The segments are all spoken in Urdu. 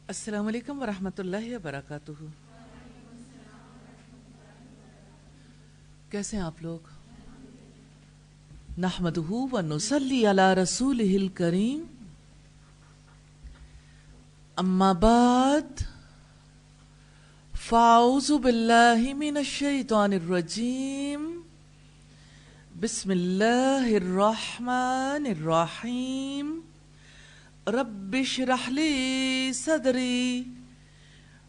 السلام علیکم ورحمۃ اللہ وبرکاتہ۔ کیسے ہیں آپ لوگ؟ نحمدہ ونصلی علی رسولہ الکریم، اما بعد فاعوذ باللہ من الشیطان الرجیم، بسم اللہ الرحمن الرحیم۔ رب اشرح لی صدری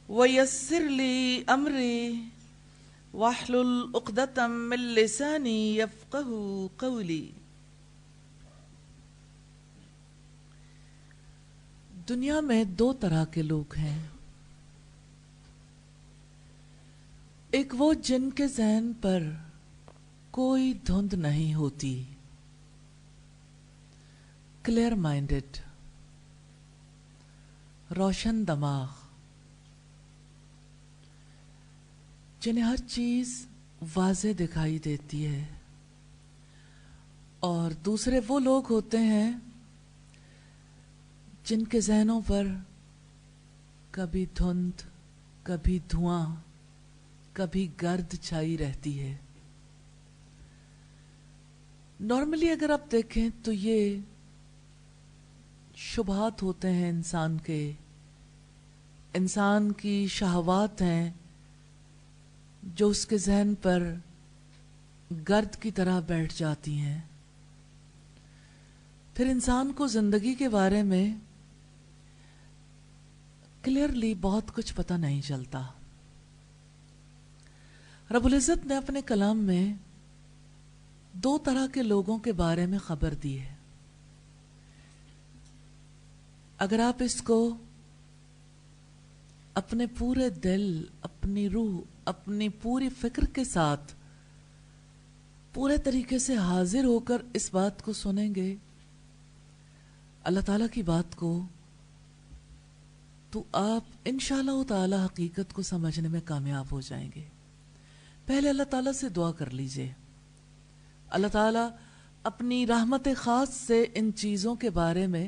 ویسر لی امری واحلل عقدۃ من لسانی یفقہوا قولی۔ دنیا میں دو طرح کے لوگ ہیں، ایک وہ جن کے ذہن پر کوئی دھند نہیں ہوتی، کلیئر مائنڈڈ، روشن دماغ، جنہیں ہر چیز واضح دکھائی دیتی ہے، اور دوسرے وہ لوگ ہوتے ہیں جن کے ذہنوں پر کبھی دھند، کبھی دھواں، کبھی گرد چھائی رہتی ہے۔ نارملی اگر آپ دیکھیں تو یہ شبہات ہوتے ہیں انسان کی شہوات ہیں جو اس کے ذہن پر گرد کی طرح بیٹھ جاتی ہیں۔ پھر انسان کو زندگی کے بارے میں کلیئرلی بہت کچھ پتہ نہیں چلتا۔ رب العزت نے اپنے کلام میں دو طرح کے لوگوں کے بارے میں خبر دی ہے۔ اگر آپ اس کو اپنے پورے دل، اپنی روح، اپنی پوری فکر کے ساتھ پورے طریقے سے حاضر ہو کر اس بات کو سنیں گے، اللہ تعالیٰ کی بات کو، تو آپ انشاءاللہ تعالی حقیقت کو سمجھنے میں کامیاب ہو جائیں گے۔ پہلے اللہ تعالیٰ سے دعا کر لیجئے، اللہ تعالیٰ اپنی رحمت خاص سے ان چیزوں کے بارے میں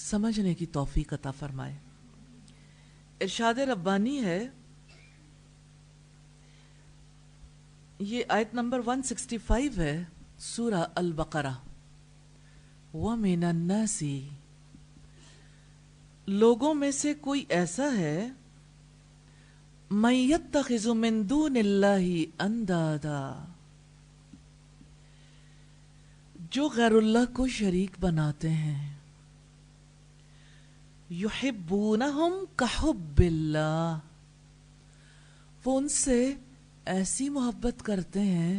سمجھنے کی توفیق عطا فرمائے۔ ارشاد ربانی ہے، یہ آیت نمبر 165 ہے، سورہ البقرہ۔ وَمِنَ النَّاسِ، لوگوں میں سے کوئی ایسا ہے، مَن يَتَّخِذُ مِن دُونِ اللَّهِ أَندَادًا، جو غیر اللہ کو شریک بناتے ہیں، يُحِبُّونَهُمْ كَحُبِّ اللَّهِ، وہ ان سے ایسی محبت کرتے ہیں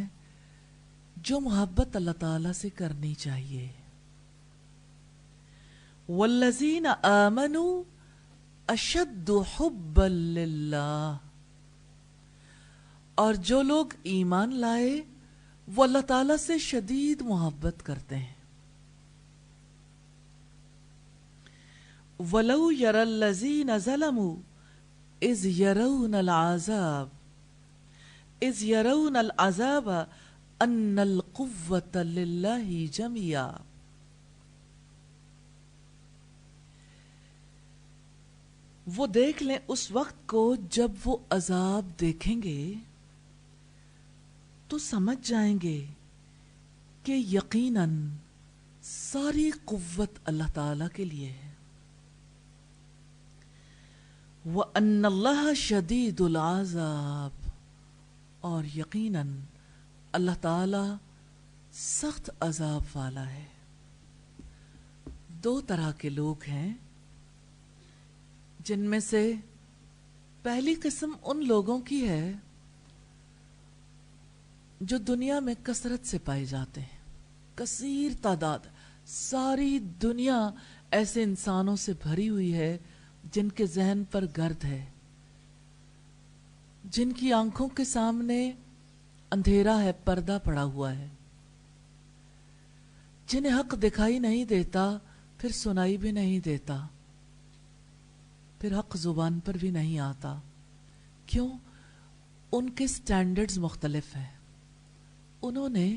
جو محبت اللہ تعالیٰ سے کرنی چاہیے۔ وَالَّذِينَ آمَنُوا أَشَدُّ حُبًّا لِلَّهِ، اور جو لوگ ایمان لائے وہ اللہ تعالیٰ سے شدید محبت کرتے ہیں۔ وَلَوْ يَرَى الَّذِينَ ظَلَمُوا إِذْ يَرَوْنَ الْعَذَابَ أَنَّ الْقُوَّةَ لِلَّهِ جَمِيعًا، وہ دیکھ لیں اس وقت کو جب وہ عذاب دیکھیں گے تو سمجھ جائیں گے کہ یقیناً ساری قوت اللہ تعالیٰ کے لیے ہے۔ وَأَنَّ اللَّهَ شَدِيدُ الْعَذَابِ، اور یقیناً اللہ تعالیٰ سخت عذاب والا ہے۔ دو طرح کے لوگ ہیں، جن میں سے پہلی قسم ان لوگوں کی ہے جو دنیا میں کثرت سے پائے جاتے ہیں، کثیر تعداد، ساری دنیا ایسے انسانوں سے بھری ہوئی ہے جن کے ذہن پر گرد ہے، جن کی آنکھوں کے سامنے اندھیرا ہے، پردہ پڑا ہوا ہے، جنہیں حق دکھائی نہیں دیتا، پھر سنائی بھی نہیں دیتا، پھر حق زبان پر بھی نہیں آتا۔ کیوں؟ ان کے سٹینڈرڈز مختلف ہیں۔ انہوں نے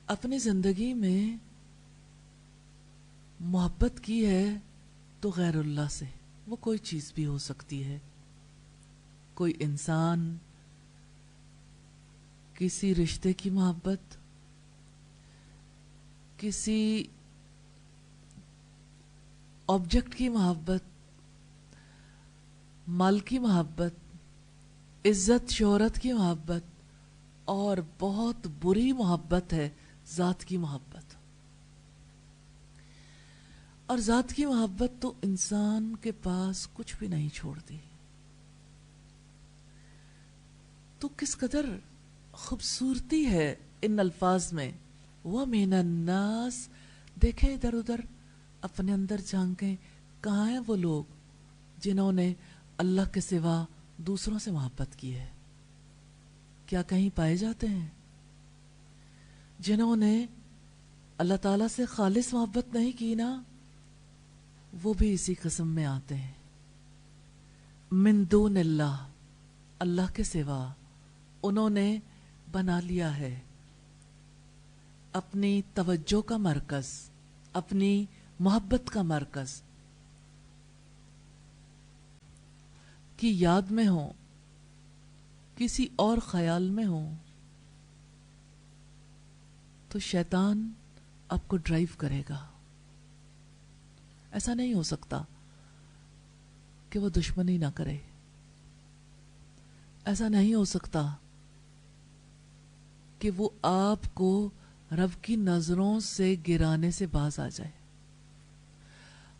اپنی زندگی میں محبت کی ہے تو غیر اللہ سے وہ کوئی چیز بھی ہو سکتی ہے. کوئی انسان، کسی رشتے کی محبت، کسی آبجیکٹ کی محبت، مال کی محبت، عزت شہرت کی محبت، اور بہت بری محبت ہے ذات کی محبت. اور ذات کی محبت تو انسان کے پاس کچھ بھی نہیں چھوڑتی. تو کس قدر خوبصورتی ہے ان الفاظ میں. وَمِنَ النَّاسِ، دیکھیں ادھر ادھر، اپنے اندر جھانکیں، کہاں ہیں وہ لوگ جنہوں نے اللہ کے سوا دوسروں سے محبت کی ہے؟ کیا کہیں پائے جاتے ہیں؟ جنہوں نے اللہ تعالیٰ سے خالص محبت نہیں کی نا، وہ بھی اسی قسم میں آتے ہیں. من دون اللہ، اللہ کے سوا انہوں نے بنا لیا ہے اپنی توجہ کا مرکز، اپنی محبت کا مرکز. کی یاد میں ہوں، کسی اور خیال میں ہوں، تو شیطان آپ کو ڈرائیو کرے گا. ایسا نہیں ہو سکتا کہ وہ دشمنی نہ کرے. ایسا نہیں ہو سکتا کہ وہ آپ کو رب کی نظروں سے گرانے سے باز آ جائے.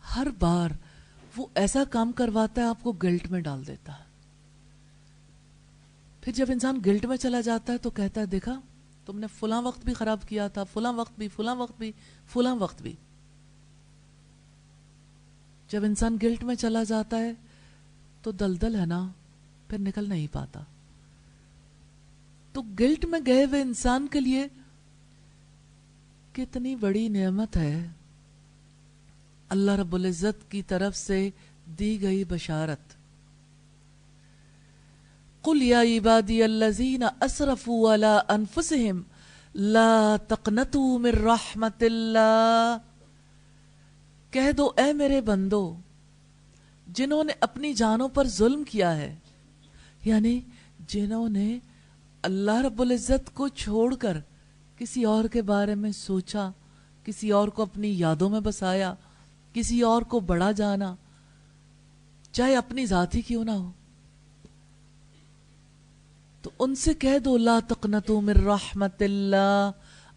ہر بار وہ ایسا کام کرواتا ہے، آپ کو گلٹ میں ڈال دیتا ہے. پھر جب انسان گلٹ میں چلا جاتا ہے تو کہتا ہے دیکھا تم نے فلاں وقت بھی خراب کیا تھا، فلاں وقت بھی، فلاں وقت بھی، فلاں وقت بھی. جب انسان گلٹ میں چلا جاتا ہے تو دلدل ہے نا، پھر نکل نہیں پاتا. تو گلٹ میں گئے ہوئے انسان کے لیے کتنی بڑی نعمت ہے اللہ رب العزت کی طرف سے دی گئی بشارت. قل یا عبادی الذین اسرفوا علی انفسہم لا تقنطوا من رحمت اللہ. کہہ دو اے میرے بندو جنہوں نے اپنی جانوں پر ظلم کیا ہے، یعنی جنہوں نے اللہ رب العزت کو چھوڑ کر کسی اور کے بارے میں سوچا، کسی اور کو اپنی یادوں میں بسایا، کسی اور کو بڑا جانا، چاہے اپنی ذات ہی کیوں نہ ہو، تو ان سے کہہ دو لا تقنطوا من رحمت اللہ،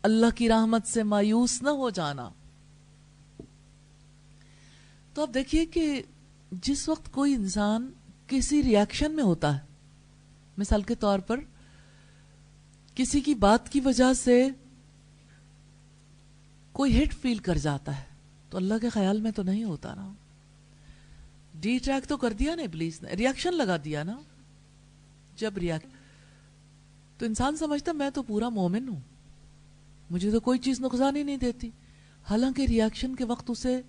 اللہ کی رحمت سے مایوس نہ ہو جانا. تو اب دیکھیے کہ جس وقت کوئی انسان کسی ریاکشن میں ہوتا ہے، مثال کے طور پر کسی کی بات کی وجہ سے کوئی ہٹ فیل کر جاتا ہے، تو اللہ کے خیال میں تو نہیں ہوتا نا. ڈی ٹریک تو کر دیا نا ابلیس نے، ریاکشن لگا دیا نا. جب تو انسان سمجھتا میں تو پورا مومن ہوں، مجھے تو کوئی چیز نقصان ہی نہیں دیتی. حالانکہ ریاکشن کے وقت اسے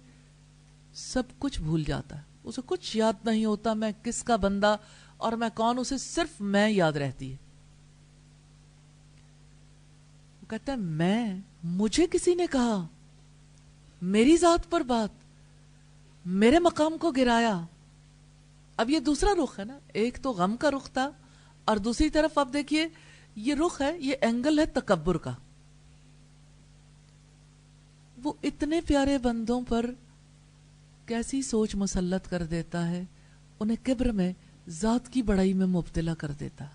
سب کچھ بھول جاتا ہے، اسے کچھ یاد نہیں ہوتا میں کس کا بندہ اور میں کون، اسے صرف میں یاد رہتی ہے. وہ کہتا ہے مجھے کسی نے کہا، میری ذات پر بات، میرے مقام کو گرایا. اب یہ دوسرا رخ ہے نا، ایک تو غم کا رخ تھا اور دوسری طرف اب دیکھیے یہ رخ ہے، یہ اینگل ہے تکبر کا. وہ اتنے پیارے بندوں پر کیسی سوچ مسلط کر دیتا ہے، انہیں کبر میں، ذات کی بڑائی میں مبتلا کر دیتا.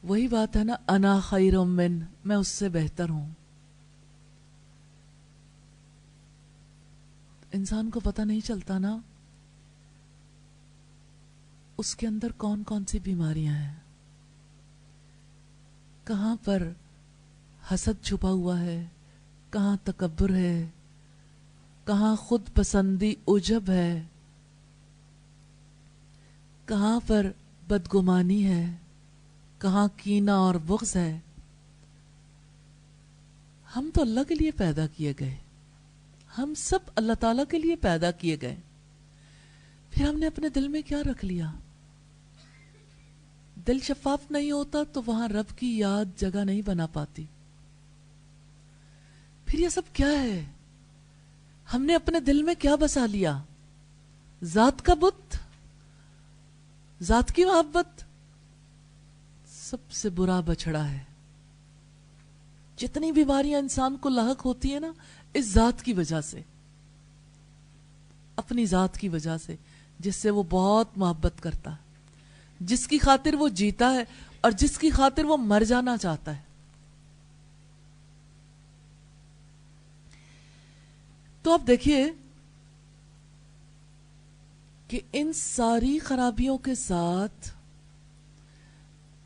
وہی بات ہے نا، انا خیر من، میں اس سے بہتر ہوں. انسان کو پتہ نہیں چلتا نا اس کے اندر کون کون سی بیماریاں ہیں، کہاں پر حسد چھپا ہوا ہے، کہاں تکبر ہے، کہاں خود پسندی عجب ہے، کہاں پر بدگمانی ہے، کہاں کینہ اور بغض ہے. ہم تو اللہ کے لیے پیدا کیے گئے، ہم سب اللہ تعالیٰ کے لیے پیدا کیے گئے، پھر ہم نے اپنے دل میں کیا رکھ لیا؟ دل شفاف نہیں ہوتا تو وہاں رب کی یاد جگہ نہیں بنا پاتی. پھر یہ سب کیا ہے؟ ہم نے اپنے دل میں کیا بسا لیا؟ ذات کا بت، ذات کی محبت سب سے برا بچڑا ہے. جتنی بیماریاں انسان کو لاحق ہوتی ہیں نا، اس ذات کی وجہ سے، اپنی ذات کی وجہ سے، جس سے وہ بہت محبت کرتا ہے، جس کی خاطر وہ جیتا ہے اور جس کی خاطر وہ مر جانا چاہتا ہے. تو آپ دیکھیے کہ ان ساری خرابیوں کے ساتھ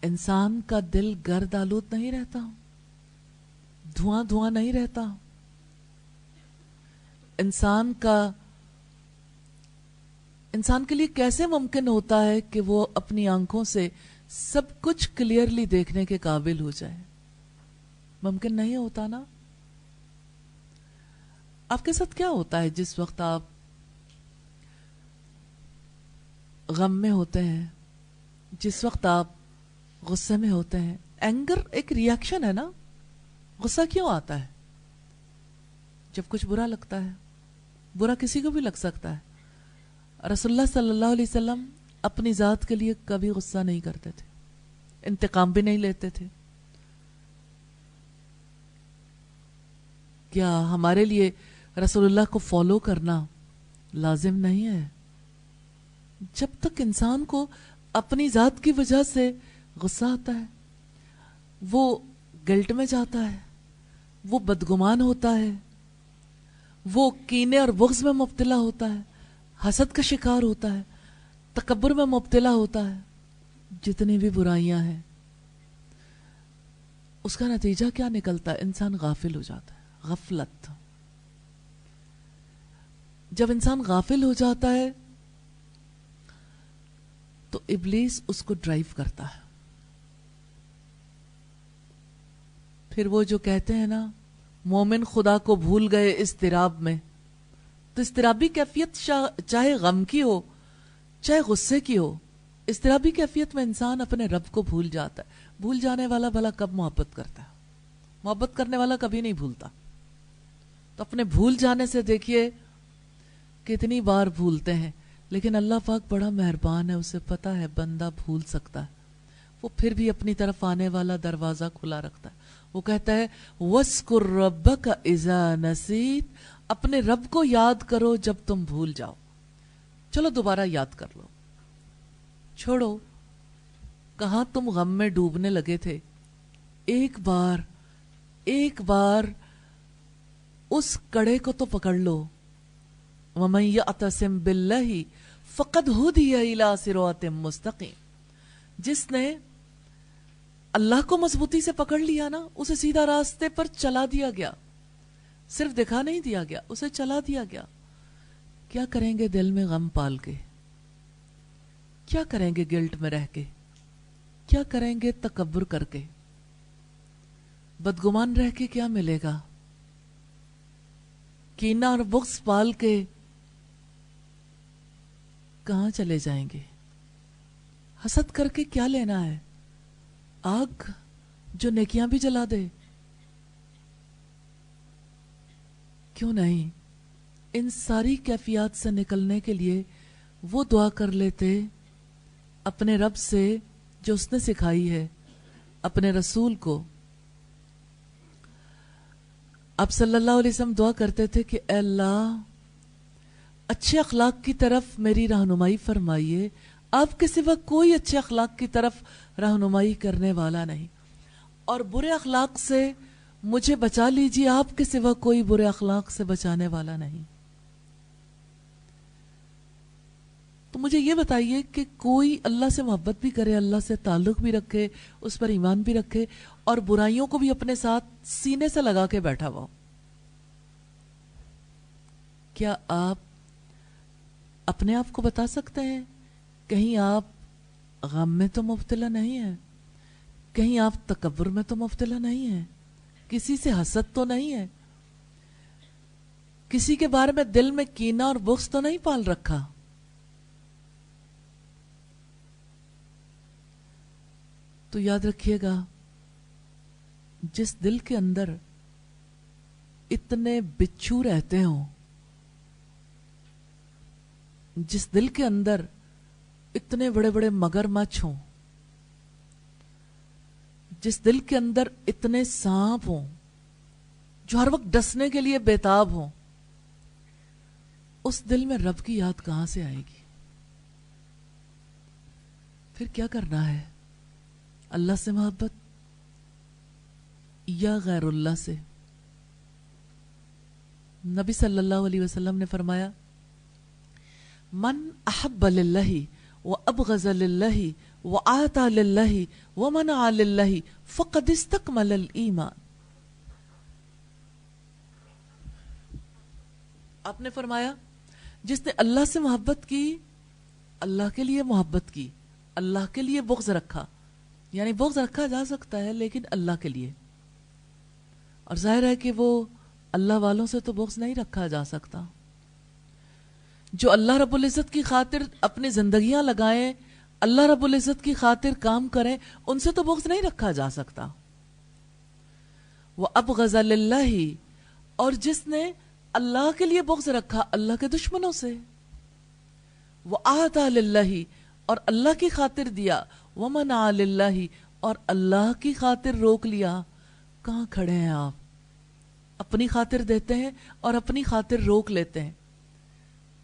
انسان کا دل گرد آلود نہیں رہتا، دھواں دھواں نہیں رہتا. انسان کے لیے کیسے ممکن ہوتا ہے کہ وہ اپنی آنکھوں سے سب کچھ کلیئرلی دیکھنے کے قابل ہو جائے؟ ممکن نہیں ہوتا نا. آپ کے ساتھ کیا ہوتا ہے جس وقت آپ غم میں ہوتے ہیں، جس وقت آپ غصے میں ہوتے ہیں؟ اینگر ایک ری ایکشن ہے نا. غصہ کیوں آتا ہے؟ جب کچھ برا لگتا ہے. برا کسی کو بھی لگ سکتا ہے. رسول اللہ صلی اللہ علیہ وسلم اپنی ذات کے لیے کبھی غصہ نہیں کرتے تھے، انتقام بھی نہیں لیتے تھے. کیا ہمارے لیے رسول اللہ کو فالو کرنا لازم نہیں ہے؟ جب تک انسان کو اپنی ذات کی وجہ سے غصہ آتا ہے، وہ گلٹ میں جاتا ہے، وہ بدگمان ہوتا ہے، وہ کینے اور بغض میں مبتلا ہوتا ہے، حسد کا شکار ہوتا ہے، تکبر میں مبتلا ہوتا ہے، جتنی بھی برائیاں ہیں، اس کا نتیجہ کیا نکلتا ہے؟ انسان غافل ہو جاتا ہے. غفلت. جب انسان غافل ہو جاتا ہے تو ابلیس اس کو ڈرائیو کرتا ہے. پھر وہ جو کہتے ہیں نا، مومن خدا کو بھول گئے اضطراب میں. تو اضطرابی کیفیت چاہے غم کی ہو چاہے غصے کی ہو، اضطرابی کیفیت میں انسان اپنے رب کو بھول جاتا ہے. بھول جانے والا بھلا کب محبت کرتا ہے؟ محبت کرنے والا کبھی نہیں بھولتا. تو اپنے بھول جانے سے دیکھیے کتنی بار بھولتے ہیں، لیکن اللہ پاک بڑا مہربان ہے، اسے پتا ہے بندہ بھول سکتا ہے. وہ پھر بھی اپنی طرف آنے والا دروازہ کھلا رکھتا ہے. وہ کہتا ہے وَاذْكُرْ رَبَّكَ إِذَا نَسِيتَ، اپنے رب کو یاد کرو جب تم بھول جاؤ. چلو دوبارہ یاد کر لو. چھوڑو کہاں تم غم میں ڈوبنے لگے تھے. ایک بار اس کڑے کو تو پکڑ لو. وَمَن يَعْتَصِم بِاللَّهِ فَقَدْ هُدِيَ إِلَىٰ صِرَاطٍ مُسْتَقِيمٍ. جس نے اللہ کو مضبوطی سے پکڑ لیا نا، اسے سیدھا راستے پر چلا دیا گیا. صرف دکھا نہیں دیا گیا، اسے چلا دیا گیا. کیا کریں گے دل میں غم پال کے؟ کیا کریں گے گلٹ میں رہ کے؟ کیا کریں گے تکبر کر کے؟ بدگمان رہ کے کیا ملے گا؟ کینہ اور بغض پال کے کہاں چلے جائیں گے؟ حسد کر کے کیا لینا ہے؟ آگ جو نیکیاں بھی جلا دے. کیوں نہیں ان ساری کیفیات سے نکلنے کے لیے وہ دعا کر لیتے اپنے رب سے جو اس نے سکھائی ہے، اپنے رسول کو. آپ صلی اللہ علیہ وسلم دعا کرتے تھے کہ اے اللہ اچھے اخلاق کی طرف میری رہنمائی فرمائیے. آپ کے سوا کوئی اچھے اخلاق کی طرف رہنمائی کرنے والا نہیں، اور برے اخلاق سے مجھے بچا لیجیے. آپ کے سوا کوئی برے اخلاق سے بچانے والا نہیں. تو مجھے یہ بتائیے کہ کوئی اللہ سے محبت بھی کرے، اللہ سے تعلق بھی رکھے، اس پر ایمان بھی رکھے، اور برائیوں کو بھی اپنے ساتھ سینے سے لگا کے بیٹھا ہوا، کیا آپ اپنے آپ کو بتا سکتے ہیں کہیں آپ غم میں تو مبتلا نہیں ہیں؟ کہیں آپ تکبر میں تو مبتلا نہیں ہیں؟ کسی سے حسد تو نہیں ہے؟ کسی کے بارے میں دل میں کینہ اور بغض تو نہیں پال رکھا؟ تو یاد رکھیے گا، جس دل کے اندر اتنے بچھو رہتے ہوں جس دل کے اندر اتنے بڑے بڑے مگرمچھ ہوں، جس دل کے اندر اتنے سانپ ہوں جو ہر وقت ڈسنے کے لیے بےتاب ہوں، اس دل میں رب کی یاد کہاں سے آئے گی؟ پھر کیا کرنا ہے؟ اللہ سے محبت یا غیر اللہ سے؟ نبی صلی اللہ علیہ وسلم نے فرمایا من احب للہ وابغض للہ وآتى للہ ومنع للہ فقد استکمل الایمان. آپ نے فرمایا جس نے اللہ سے محبت کی، اللہ کے لیے محبت کی، اللہ کے لیے بغض رکھا، یعنی بغض رکھا جا سکتا ہے لیکن اللہ کے لیے، اور ظاہر ہے کہ وہ اللہ والوں سے تو بغض نہیں رکھا جا سکتا. جو اللہ رب العزت کی خاطر اپنی زندگیاں لگائیں، اللہ رب العزت کی خاطر کام کریں، ان سے تو بغض نہیں رکھا جا سکتا. وَأَبْغَضَ لِلَّهِ، اور جس نے اللہ کے لیے بغض رکھا اللہ کے دشمنوں سے. وَآتَى لِلَّهِ، اور اللہ کی خاطر دیا. وَمَنَعَ لِلَّهِ، اور اللہ کی خاطر روک لیا. کہاں کھڑے ہیں آپ؟ اپنی خاطر دیتے ہیں اور اپنی خاطر روک لیتے ہیں.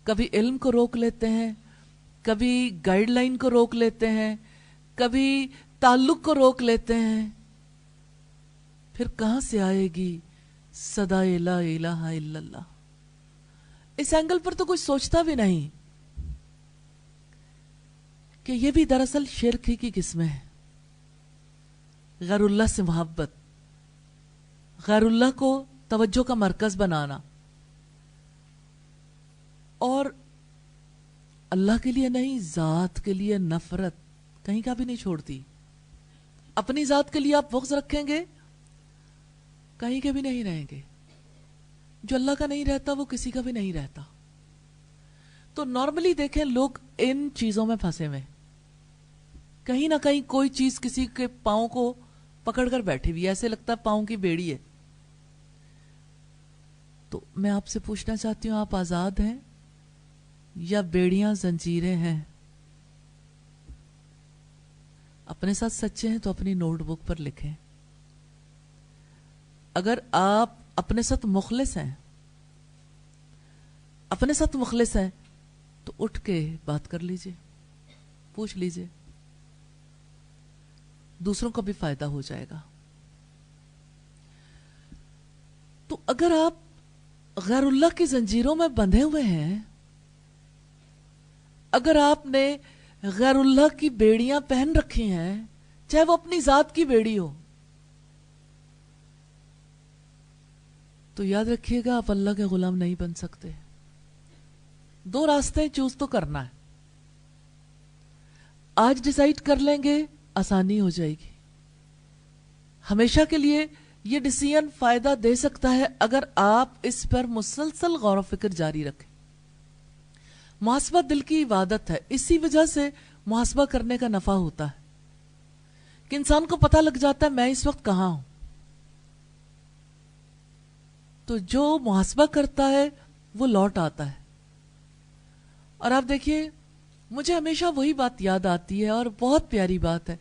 کبھی علم کو روک لیتے ہیں، کبھی گائیڈ لائن کو روک لیتے ہیں، کبھی تعلق کو روک لیتے ہیں. پھر کہاں سے آئے گی صدائے لا الہ الا اللہ؟ اس اینگل پر تو کوئی سوچتا بھی نہیں کہ یہ بھی دراصل شرک ہی کی قسمیں ہیں. غیر اللہ سے محبت، غیر اللہ کو توجہ کا مرکز بنانا، اور اللہ کے لیے نہیں، ذات کے لیے نفرت کہیں کا بھی نہیں چھوڑتی. اپنی ذات کے لیے آپ بغض رکھیں گے، کہیں کے بھی نہیں رہیں گے. جو اللہ کا نہیں رہتا وہ کسی کا بھی نہیں رہتا. تو نارملی دیکھیں لوگ ان چیزوں میں پھنسے ہوئے، کہیں نہ کہیں کوئی چیز کسی کے پاؤں کو پکڑ کر بیٹھی ہوئی، ایسے لگتا ہے پاؤں کی بیڑی ہے. تو میں آپ سے پوچھنا چاہتی ہوں، آپ آزاد ہیں یا بیڑیاں زنجیریں ہیں؟ اپنے ساتھ سچے ہیں تو اپنی نوٹ بک پر لکھیں. اگر آپ اپنے ساتھ مخلص ہیں، اپنے ساتھ مخلص ہیں تو اٹھ کے بات کر لیجئے، پوچھ لیجئے، دوسروں کو بھی فائدہ ہو جائے گا. تو اگر آپ غیر اللہ کی زنجیروں میں بندھے ہوئے ہیں، اگر آپ نے غیر اللہ کی بیڑیاں پہن رکھی ہیں، چاہے وہ اپنی ذات کی بیڑی ہو، تو یاد رکھیے گا آپ اللہ کے غلام نہیں بن سکتے. دو راستے چوز تو کرنا ہے. آج ڈیسائیڈ کر لیں گے، آسانی ہو جائے گی. ہمیشہ کے لیے یہ ڈیسیژن فائدہ دے سکتا ہے اگر آپ اس پر مسلسل غور و فکر جاری رکھیں. محاسبہ دل کی عبادت ہے، اسی وجہ سے محاسبہ کرنے کا نفع ہوتا ہے کہ انسان کو پتہ لگ جاتا ہے میں اس وقت کہاں ہوں. تو جو محاسبہ کرتا ہے وہ لوٹ آتا ہے. اور آپ دیکھیے مجھے ہمیشہ وہی بات یاد آتی ہے، اور بہت پیاری بات ہے،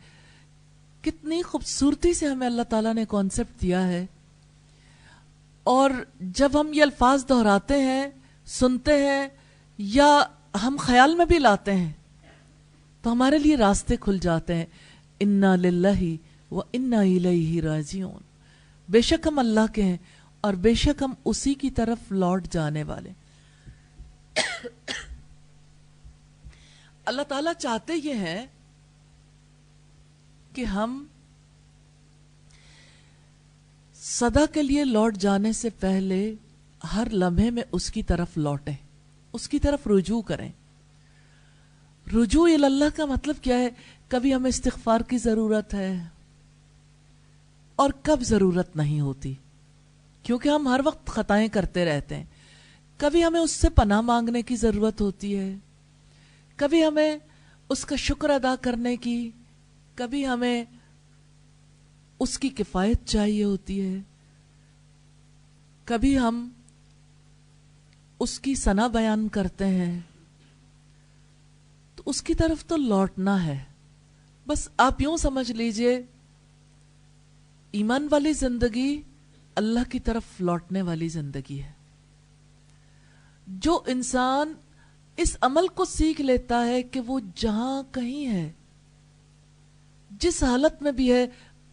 کتنی خوبصورتی سے ہمیں اللہ تعالیٰ نے کانسیپٹ دیا ہے. اور جب ہم یہ الفاظ دہراتے ہیں، سنتے ہیں، یا ہم خیال میں بھی لاتے ہیں تو ہمارے لیے راستے کھل جاتے ہیں. انا للہ و انا الیہ راجعون. بے شک ہم اللہ کے ہیں اور بے شک ہم اسی کی طرف لوٹ جانے والے. اللہ تعالیٰ چاہتے یہ ہیں کہ ہم صدا کے لیے لوٹ جانے سے پہلے ہر لمحے میں اس کی طرف لوٹیں، اس کی طرف رجوع کریں. رجوع اللہ کا مطلب کیا ہے؟ کبھی ہمیں استغفار کی ضرورت ہے اور کب ضرورت نہیں ہوتی، کیونکہ ہم ہر وقت خطائیں کرتے رہتے ہیں. کبھی ہمیں اس سے پناہ مانگنے کی ضرورت ہوتی ہے، کبھی ہمیں اس کا شکر ادا کرنے کی، کبھی ہمیں اس کی کفایت چاہیے ہوتی ہے، کبھی ہم اس کی ثنا بیان کرتے ہیں، اس کی طرف تو لوٹنا ہے. بس آپ یوں سمجھ لیجئے ایمان والی زندگی اللہ کی طرف لوٹنے والی زندگی ہے. جو انسان اس عمل کو سیکھ لیتا ہے کہ وہ جہاں کہیں ہے، جس حالت میں بھی ہے،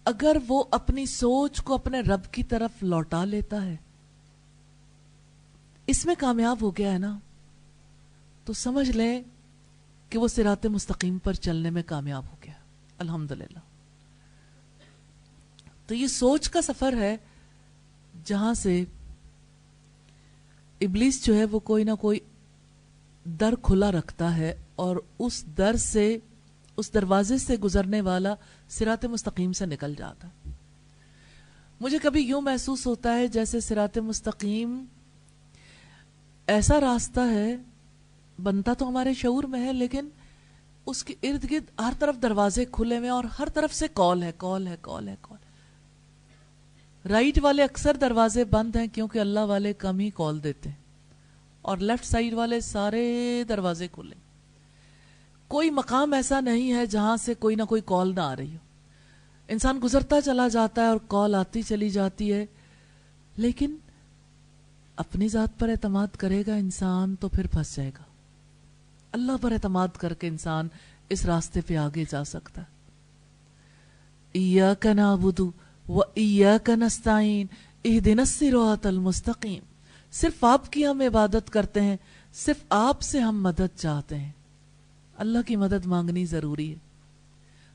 اگر وہ اپنی سوچ کو اپنے رب کی طرف لوٹا لیتا ہے، اس میں کامیاب ہو گیا ہے نا، تو سمجھ لیں کہ وہ صراط مستقیم پر چلنے میں کامیاب ہو گیا. الحمدللہ. تو یہ سوچ کا سفر ہے جہاں سے ابلیس جو ہے وہ کوئی نہ کوئی در کھلا رکھتا ہے اور اس در سے، اس دروازے سے گزرنے والا صراط مستقیم سے نکل جاتا ہے. مجھے کبھی یوں محسوس ہوتا ہے جیسے صراط مستقیم ایسا راستہ ہے، بنتا تو ہمارے شعور میں ہے، لیکن اس کے ارد گرد ہر طرف دروازے کھلے ہوئے اور ہر طرف سے کال ہے، کال ہے، کال ہے، کال. رائٹ والے اکثر دروازے بند ہیں کیونکہ اللہ والے کم ہی کال دیتے ہیں، اور لیفٹ سائڈ والے سارے دروازے کھلے. کوئی مقام ایسا نہیں ہے جہاں سے کوئی نہ کوئی کال نہ آ رہی ہو. انسان گزرتا چلا جاتا ہے اور کال آتی چلی جاتی ہے، لیکن اپنی ذات پر اعتماد کرے گا انسان تو پھر پھنس جائے گا. اللہ پر اعتماد کر کے انسان اس راستے پہ آگے جا سکتا ہے. ایاک نعبد و ایاک نستعین اہدنا الصراط المستقیم. صرف آپ کی ہم عبادت کرتے ہیں، صرف آپ سے ہم مدد چاہتے ہیں. اللہ کی مدد مانگنی ضروری ہے.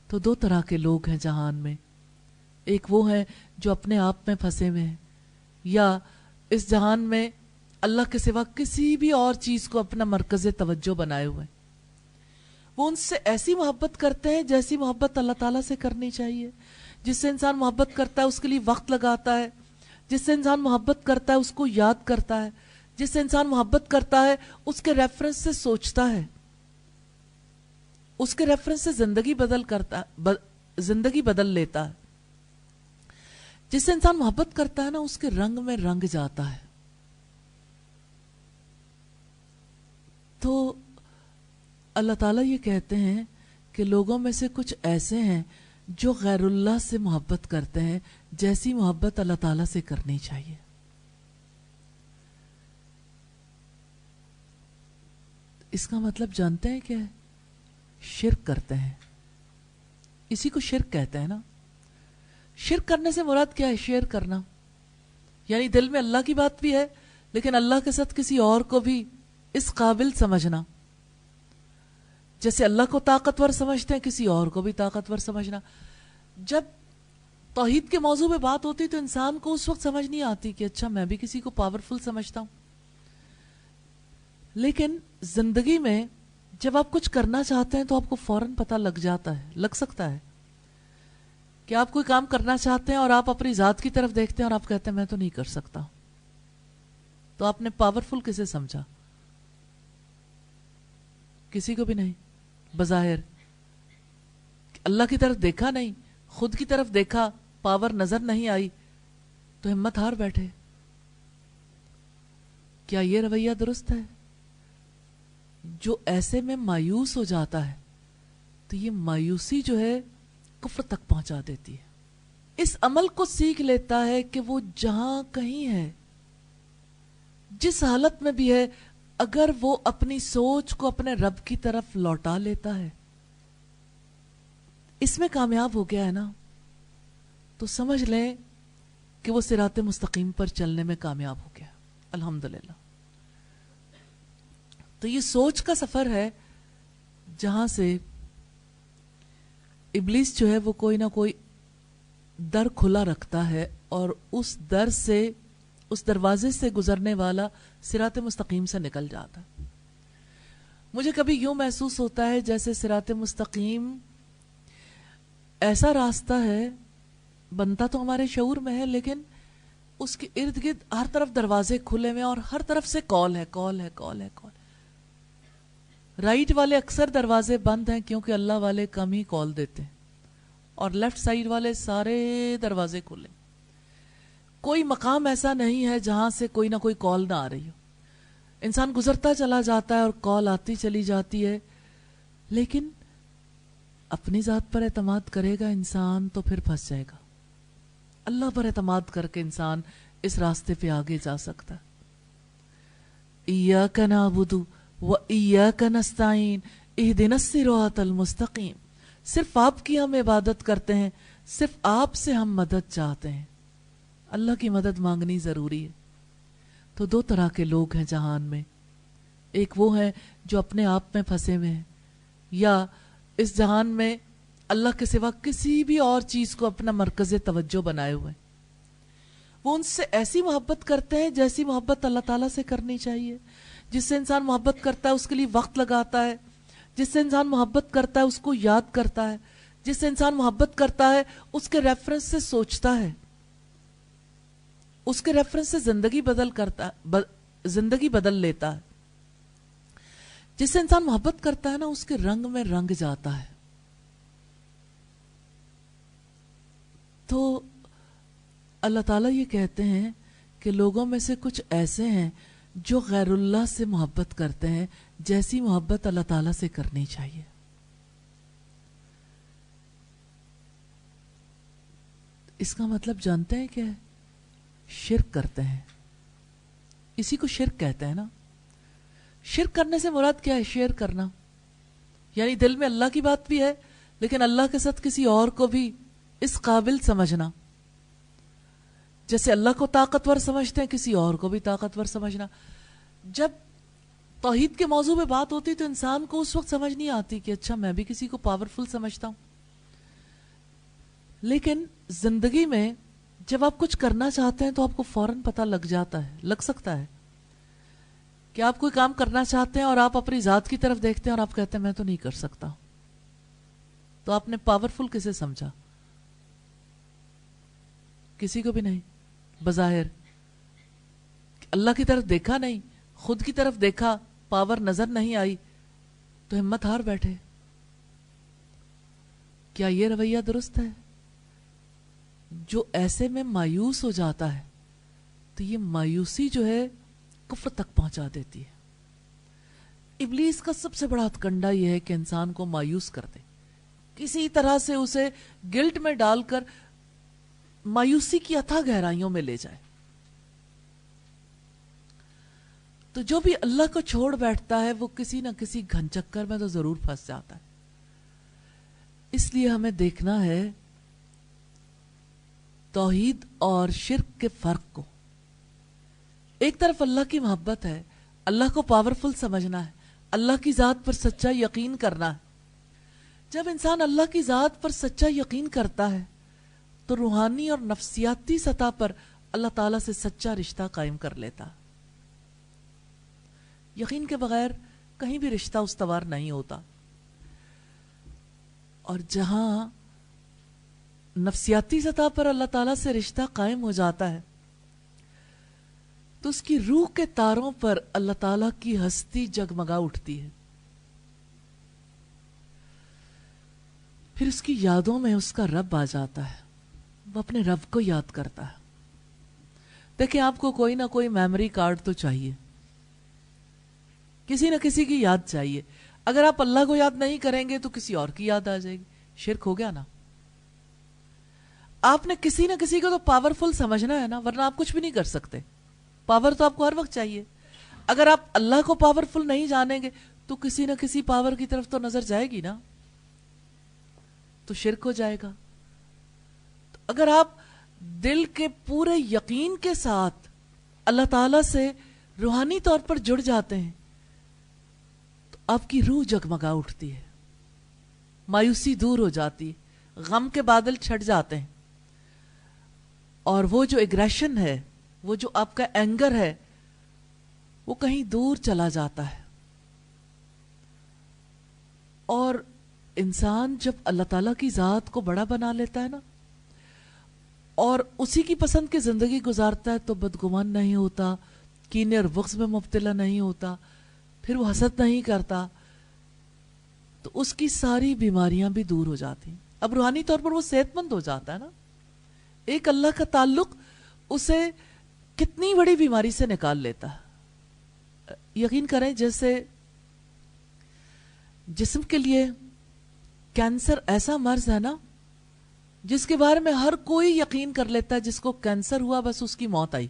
تو دو طرح کے لوگ ہیں جہان میں. ایک وہ ہیں جو اپنے آپ میں پھنسے ہوئے ہیں، یا اس جہان میں اللہ کے سوا کسی بھی اور چیز کو اپنا مرکز توجہ بنائے ہوئے ہیں. وہ ان سے ایسی محبت کرتے ہیں جیسی محبت اللہ تعالیٰ سے کرنی چاہیے. جس سے انسان محبت کرتا ہے اس کے لیے وقت لگاتا ہے، جس سے انسان محبت کرتا ہے اس کو یاد کرتا ہے، جس سے انسان محبت کرتا ہے اس کے ریفرنس سے سوچتا ہے، اس کے ریفرنس سے زندگی بدل لیتا ہے. جس سے انسان محبت کرتا ہے نا، اس کے رنگ میں رنگ جاتا ہے. تو اللہ تعالیٰ یہ کہتے ہیں کہ لوگوں میں سے کچھ ایسے ہیں جو غیر اللہ سے محبت کرتے ہیں جیسی محبت اللہ تعالیٰ سے کرنی چاہیے. اس کا مطلب جانتے ہیں کیا ہے؟ شرک کرتے ہیں. اسی کو شرک کہتے ہیں نا. شرک کرنے سے مراد کیا ہے؟ شیئر کرنا، یعنی دل میں اللہ کی بات بھی ہے لیکن اللہ کے ساتھ کسی اور کو بھی اس قابل سمجھنا. جیسے اللہ کو طاقتور سمجھتے ہیں کسی اور کو بھی طاقتور سمجھنا. جب توحید کے موضوع پہ بات ہوتی تو انسان کو اس وقت سمجھ نہیں آتی کہ اچھا میں بھی کسی کو پاورفل سمجھتا ہوں. لیکن زندگی میں جب آپ کچھ کرنا چاہتے ہیں تو آپ کو فوراً پتہ لگ جاتا ہے، لگ سکتا ہے کہ آپ کوئی کام کرنا چاہتے ہیں اور آپ اپنی ذات کی طرف دیکھتے ہیں اور آپ کہتے ہیں میں تو نہیں کر سکتا. تو آپ نے پاورفل کسے سمجھا؟ کسی کو بھی نہیں. بظاہر اللہ کی طرف دیکھا نہیں، خود کی طرف دیکھا، پاور نظر نہیں آئی تو ہمت ہار بیٹھے. کیا یہ رویہ درست ہے؟ جو ایسے میں مایوس ہو جاتا ہے تو یہ مایوسی جو ہے کفر تک پہنچا دیتی ہے. اس عمل کو سیکھ لیتا ہے کہ وہ جہاں کہیں ہے، جس حالت میں بھی ہے، اگر وہ اپنی سوچ کو اپنے رب کی طرف لوٹا لیتا ہے، اس میں کامیاب ہو گیا ہے نا، تو سمجھ لیں کہ وہ صراط مستقیم پر چلنے میں کامیاب ہو گیا. الحمدللہ. تو یہ سوچ کا سفر ہے جہاں سے ابلیس جو ہے وہ کوئی نہ کوئی در کھلا رکھتا ہے اور اس در سے، اس دروازے سے گزرنے والا صراط مستقیم سے نکل جاتا ہے. مجھے کبھی یوں محسوس ہوتا ہے جیسے صراط مستقیم ایسا راستہ ہے، بنتا تو ہمارے شعور میں ہے، لیکن اس کے ارد گرد ہر طرف دروازے کھلے ہوئے اور ہر طرف سے کال ہے، کال ہے، کال ہے، کال. رائٹ والے اکثر دروازے بند ہیں کیونکہ اللہ والے کم ہی کال دیتے ہیں، اور لیفٹ سائڈ والے سارے دروازے کھلے. کوئی مقام ایسا نہیں ہے جہاں سے کوئی نہ کوئی کال نہ آ رہی ہو. انسان گزرتا چلا جاتا ہے اور کال آتی چلی جاتی ہے، لیکن اپنی ذات پر اعتماد کرے گا انسان تو پھر پھنس جائے گا. اللہ پر اعتماد کر کے انسان اس راستے پہ آگے جا سکتا ہے. ایاک نعبد و ایاک نستعین اہدنا الصراط المستقیم. صرف آپ کی ہم عبادت کرتے ہیں, صرف آپ سے ہم مدد چاہتے ہیں. اللہ کی مدد مانگنی ضروری ہے. تو دو طرح کے لوگ ہیں جہان میں. ایک وہ ہیں جو اپنے آپ میں پھنسے ہوئے ہیں, یا اس جہان میں اللہ کے سوا کسی بھی اور چیز کو اپنا مرکز توجہ بنائے ہوئے ہیں. وہ ان سے ایسی محبت کرتے ہیں جیسی محبت اللہ تعالیٰ سے کرنی چاہیے. جس سے انسان محبت کرتا ہے اس کے لیے وقت لگاتا ہے, جس سے انسان محبت کرتا ہے اس کو یاد کرتا ہے, جس سے انسان محبت کرتا ہے اس کے ریفرنس سے سوچتا ہے, اس کے ریفرنس سے زندگی بدل لیتا ہے. جس سے انسان محبت کرتا ہے نا, اس کے رنگ میں رنگ جاتا ہے. تو اللہ تعالیٰ یہ کہتے ہیں کہ لوگوں میں سے کچھ ایسے ہیں جو غیر اللہ سے محبت کرتے ہیں جیسی محبت اللہ تعالیٰ سے کرنی چاہیے. اس کا مطلب جانتے ہیں کیا ہے؟ شرک کرتے ہیں. اسی کو شرک کہتے ہیں نا. شرک کرنے سے مراد کیا ہے؟ شیئر کرنا, یعنی دل میں اللہ کی بات بھی ہے لیکن اللہ کے ساتھ کسی اور کو بھی اس قابل سمجھنا. جیسے اللہ کو طاقتور سمجھتے ہیں کسی اور کو بھی طاقتور سمجھنا. جب توحید کے موضوع پہ بات ہوتی تو انسان کو اس وقت سمجھ نہیں آتی کہ اچھا میں بھی کسی کو پاورفل سمجھتا ہوں. لیکن زندگی میں جب آپ کچھ کرنا چاہتے ہیں تو آپ کو فوراً پتہ لگ جاتا ہے, لگ سکتا ہے کہ آپ کوئی کام کرنا چاہتے ہیں اور آپ اپنی ذات کی طرف دیکھتے ہیں اور آپ کہتے ہیں میں تو نہیں کر سکتا. تو آپ نے پاورفل کسے سمجھا؟ کسی کو بھی نہیں. بظاہر اللہ کی طرف دیکھا نہیں, خود کی طرف دیکھا, پاور نظر نہیں آئی تو ہمت ہار بیٹھے. کیا یہ رویہ درست ہے؟ جو ایسے میں مایوس ہو جاتا ہے تو یہ مایوسی جو ہے کفر تک پہنچا دیتی ہے. ابلیس کا سب سے بڑا ہتھکنڈا یہ ہے کہ انسان کو مایوس کر دے, کسی طرح سے اسے گلٹ میں ڈال کر مایوسی کی اتھا گہرائیوں میں لے جائے. تو جو بھی اللہ کو چھوڑ بیٹھتا ہے وہ کسی نہ کسی گھن چکر میں تو ضرور پھنس جاتا ہے. اس لیے ہمیں دیکھنا ہے توحید اور شرک کے فرق کو. ایک طرف اللہ کی محبت ہے, اللہ کو پاورفل سمجھنا ہے, اللہ کی ذات پر سچا یقین کرنا ہے. جب انسان اللہ کی ذات پر سچا یقین کرتا ہے تو روحانی اور نفسیاتی سطح پر اللہ تعالیٰ سے سچا رشتہ قائم کر لیتا. یقین کے بغیر کہیں بھی رشتہ استوار نہیں ہوتا. اور جہاں نفسیاتی سطح پر اللہ تعالیٰ سے رشتہ قائم ہو جاتا ہے تو اس کی روح کے تاروں پر اللہ تعالیٰ کی ہستی جگمگا اٹھتی ہے. پھر اس کی یادوں میں اس کا رب آ جاتا ہے, وہ اپنے رب کو یاد کرتا ہے. دیکھیں آپ کو کوئی نہ کوئی میموری کارڈ تو چاہیے, کسی نہ کسی کی یاد چاہیے. اگر آپ اللہ کو یاد نہیں کریں گے تو کسی اور کی یاد آ جائے گی. شرک ہو گیا نا. آپ نے کسی نہ کسی کو تو پاورفل سمجھنا ہے نا, ورنہ آپ کچھ بھی نہیں کر سکتے. پاور تو آپ کو ہر وقت چاہیے. اگر آپ اللہ کو پاورفل نہیں جانیں گے تو کسی نہ کسی پاور کی طرف تو نظر جائے گی نا, تو شرک ہو جائے گا. تو اگر آپ دل کے پورے یقین کے ساتھ اللہ تعالیٰ سے روحانی طور پر جڑ جاتے ہیں تو آپ کی روح جگمگا اٹھتی ہے, مایوسی دور ہو جاتی ہے, غم کے بادل چھٹ جاتے ہیں, اور وہ جو ایگریشن ہے, وہ جو آپ کا اینگر ہے, وہ کہیں دور چلا جاتا ہے. اور انسان جب اللہ تعالیٰ کی ذات کو بڑا بنا لیتا ہے نا اور اسی کی پسند کی زندگی گزارتا ہے تو بدگمان نہیں ہوتا, کینے اور بغض میں مبتلا نہیں ہوتا, پھر وہ حسد نہیں کرتا, تو اس کی ساری بیماریاں بھی دور ہو جاتی ہیں. اب روحانی طور پر وہ صحت مند ہو جاتا ہے نا. ایک اللہ کا تعلق اسے کتنی بڑی بیماری سے نکال لیتا ہے. یقین کریں جیسے جسم کے لیے کینسر ایسا مرض ہے نا جس کے بارے میں ہر کوئی یقین کر لیتا ہے جس کو کینسر ہوا بس اس کی موت آئی.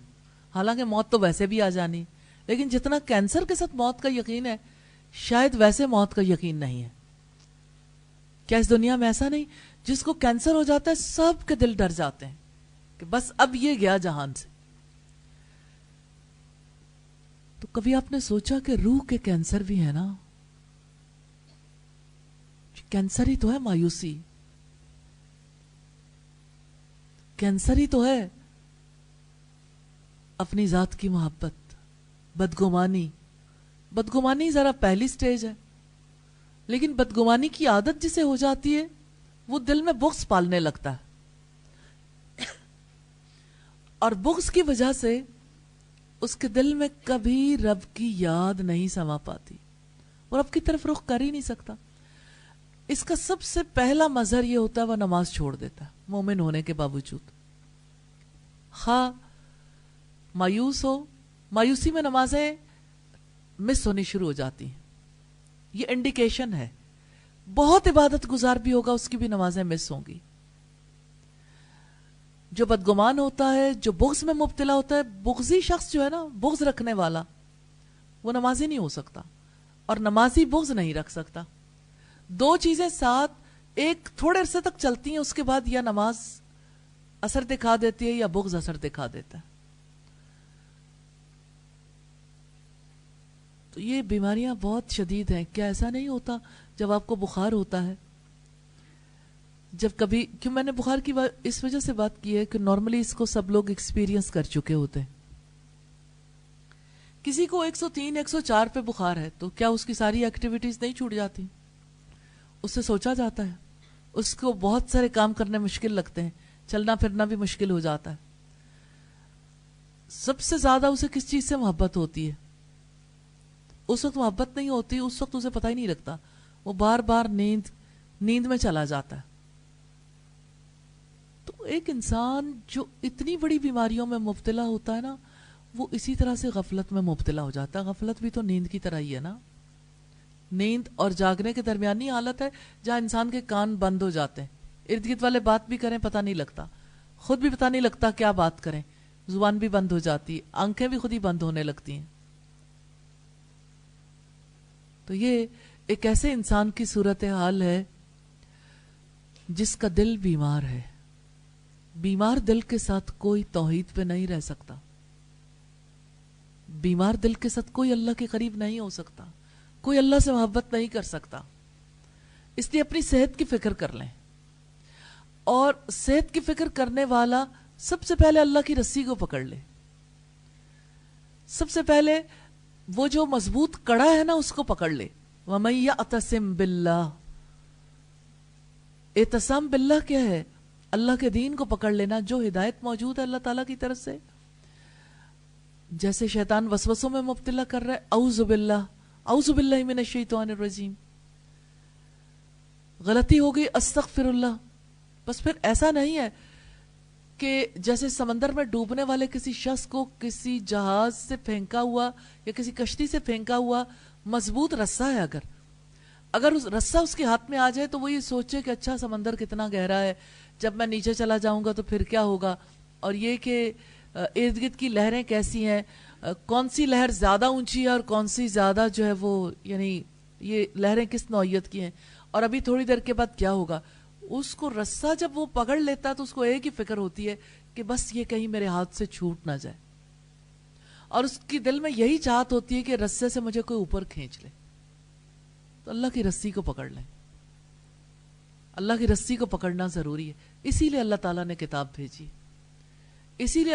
حالانکہ موت تو ویسے بھی آ جانی, لیکن جتنا کینسر کے ساتھ موت کا یقین ہے شاید ویسے موت کا یقین نہیں ہے. کیا اس دنیا میں ایسا نہیں جس کو کینسر ہو جاتا ہے سب کے دل ڈر جاتے ہیں کہ بس اب یہ گیا جہان سے. تو کبھی آپ نے سوچا کہ روح کے کینسر بھی ہے نا؟ کینسر ہی تو ہے مایوسی, کینسر ہی تو ہے اپنی ذات کی محبت, بدگمانی. بدگمانی ذرا پہلی سٹیج ہے, لیکن بدگمانی کی عادت جسے ہو جاتی ہے وہ دل میں بغض پالنے لگتا ہے, اور بغض کی وجہ سے اس کے دل میں کبھی رب کی یاد نہیں سما پاتی, اور رب کی طرف رخ کر ہی نہیں سکتا. اس کا سب سے پہلا مظہر یہ ہوتا ہے وہ نماز چھوڑ دیتا ہے مومن ہونے کے باوجود. خواہ مایوس ہو, مایوسی میں نمازیں مس ہونی شروع ہو جاتی ہیں, یہ انڈیکیشن ہے. بہت عبادت گزار بھی ہوگا اس کی بھی نمازیں مس ہوں گی. جو بدگمان ہوتا ہے, جو بغض میں مبتلا ہوتا ہے, بغضی شخص جو ہے نا, بغض رکھنے والا, وہ نمازی نہیں ہو سکتا, اور نمازی بغض نہیں رکھ سکتا. دو چیزیں ساتھ ایک تھوڑے عرصے تک چلتی ہیں, اس کے بعد یا نماز اثر دکھا دیتی ہے یا بغض اثر دکھا دیتا ہے. تو یہ بیماریاں بہت شدید ہیں. کیا ایسا نہیں ہوتا جب آپ کو بخار ہوتا ہے, جب کبھی, کیوں میں نے بخار کی اس وجہ سے بات کی ہے کہ نارملی اس کو سب لوگ ایکسپیرینس کر چکے ہوتے ہیں. کسی کو 103 104 پہ بخار ہے تو کیا اس کی ساری ایکٹیویٹیز نہیں چھوٹ جاتی؟ اس سے سوچا جاتا ہے, اس کو بہت سارے کام کرنے مشکل لگتے ہیں, چلنا پھرنا بھی مشکل ہو جاتا ہے. سب سے زیادہ اسے کس چیز سے محبت ہوتی ہے؟ اس وقت محبت نہیں ہوتی, اس وقت اسے پتہ ہی نہیں لگتا, وہ بار بار نیند میں چلا جاتا ہے. تو ایک انسان جو اتنی بڑی بیماریوں میں مبتلا ہوتا ہے نا, وہ اسی طرح سے غفلت میں مبتلا ہو جاتا ہے. غفلت بھی تو نیند کی طرح ہی ہے نا. نیند اور جاگنے کے درمیانی حالت ہے جہاں انسان کے کان بند ہو جاتے ہیں, ارد گرد والے بات بھی کریں پتہ نہیں لگتا, خود بھی پتہ نہیں لگتا کیا بات کریں, زبان بھی بند ہو جاتی, آنکھیں بھی خود ہی بند ہونے لگتی ہیں. تو یہ ایک ایسے انسان کی صورتحال ہے جس کا دل بیمار ہے. بیمار دل کے ساتھ کوئی توحید پہ نہیں رہ سکتا, بیمار دل کے ساتھ کوئی اللہ کے قریب نہیں ہو سکتا, کوئی اللہ سے محبت نہیں کر سکتا. اس لیے اپنی صحت کی فکر کر لیں, اور صحت کی فکر کرنے والا سب سے پہلے اللہ کی رسی کو پکڑ لے. سب سے پہلے وہ جو مضبوط کڑا ہے نا اس کو پکڑ لے. وَمَن يَعْتَصِم بِاللَّهِ, اعتصام باللہ کیا ہے؟ اللہ کے دین کو پکڑ لینا, جو ہدایت موجود ہے اللہ تعالیٰ کی طرف سے. جیسے شیطان وسوسوں میں مبتلا کر رہا ہے, اعوذ باللہ, اعوذ باللہ من الشیطان الرجیم, غلطی ہو گئی استغفر اللہ. بس پھر ایسا نہیں ہے کہ جیسے سمندر میں ڈوبنے والے کسی شخص کو کسی جہاز سے پھینکا ہوا یا کسی کشتی سے پھینکا ہوا مضبوط رسہ ہے, اگر اس رسہ اس کے ہاتھ میں آ جائے تو وہ یہ سوچے کہ اچھا سمندر کتنا گہرا ہے, جب میں نیچے چلا جاؤں گا تو پھر کیا ہوگا, اور یہ کہ ارد گرد کی لہریں کیسی ہیں, کون سی لہر زیادہ اونچی ہے اور کون سی زیادہ جو ہے وہ, یعنی یہ لہریں کس نوعیت کی ہیں, اور ابھی تھوڑی دیر کے بعد کیا ہوگا. اس کو رسہ جب وہ پکڑ لیتا ہے تو اس کو ایک ہی فکر ہوتی ہے کہ بس یہ کہیں میرے ہاتھ سے چھوٹ نہ جائے, اور اس کی دل میں یہی چاہت ہوتی ہے کہ رسے سے مجھے کوئی اوپر کھینچ لے. تو اللہ کی رسی کو پکڑ لیں, اللہ کی رسی کو پکڑنا ضروری ہے. اسی لیے اللہ تعالیٰ نے کتاب بھیجی, اسی لیے